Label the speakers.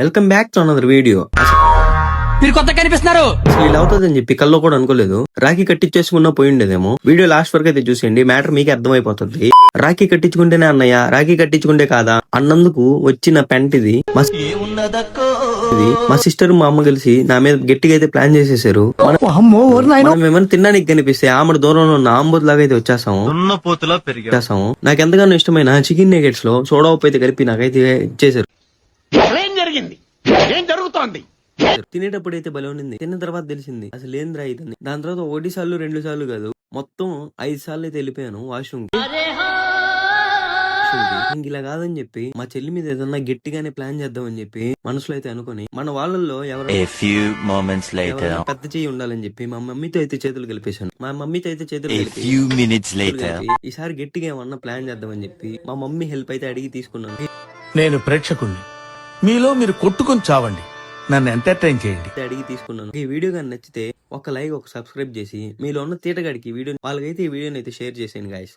Speaker 1: Welcome back to another video.
Speaker 2: మీరు కొత్త కనిపిస్తున్నారు.
Speaker 1: ఇలా అవుతుందని చెప్పి కల్లో కూడా అనుకోలేదు. రాఖీ కట్టించేసుకున్నా పోయిండేదేమో. వీడియో లాస్ట్ వరకు అయితే చూసేయండి, మ్యాటర్ మీకే అర్థమైపోతుంది. రాఖీ కట్టించుకుంటేనే అన్నయ్య, రాఖీ కట్టించుకుంటే కాదా అన్నందుకు వచ్చిన పెంటిది మా సిస్టర్ మా అమ్మ కలిసి నా మీద గట్టిగా అయితే ప్లాన్ చేసేసారు. మనం ఏమైనా తినడానికి కనిపిస్తే ఆమె దూరంలో ఉన్న ఆంబోత్ లాగా అయితే వచ్చేసాము. నాకు ఎంతగానో ఇష్టమైన చికెన్ నెగెట్స్ లో సోడా ఉప్పు అయితే కలిపి నాకైతే ఇచ్చేసారు. తినేటప్పుడు అయితే భలే ఉంది. తిన్న తర్వాత తెలిసింది అసలు ఏంద్రా అయితుంది. దాని తర్వాత 1 సార్లు 2 సార్లు కాదు, మొత్తం 5 సార్లు అయితే వెళ్ళిపోయాను వాష్రూమ్. ఇలా కాదని చెప్పి మా చెల్లి మీద ఏదన్నా గట్టిగానే ప్లాన్ చేద్దామని చెప్పి మనసులో అయితే అనుకుని, మన వాళ్ళల్లో ఎవరైనా పెద్ద చెయ్యి ఉండాలని చెప్పి మా మమ్మీతో అయితే చేతులు కలిపేశాను. మా మమ్మీతో అయితే చేతులు కలిపి ఈసారి గట్టిగా ఏమన్నా ప్లాన్ చేద్దామని చెప్పి మా మమ్మీ హెల్ప్ అయితే అడిగి తీసుకున్నాను.
Speaker 3: నేను ప్రేక్షకుణ్ణి, మీలో మీరు కొట్టుకొని చావండి, నన్ను ఎంటర్టైన్ చేయండి.
Speaker 1: అడిగి తీసుకున్నాను. ఈ వీడియో కానీ నచ్చితే ఒక లైక్, ఒక సబ్స్క్రైబ్ చేసి మీలో ఉన్న తీటగాడికి వీడియో వాళ్ళకైతే ఈ వీడియోని అయితే షేర్ చేసేయండి గాయ్స్.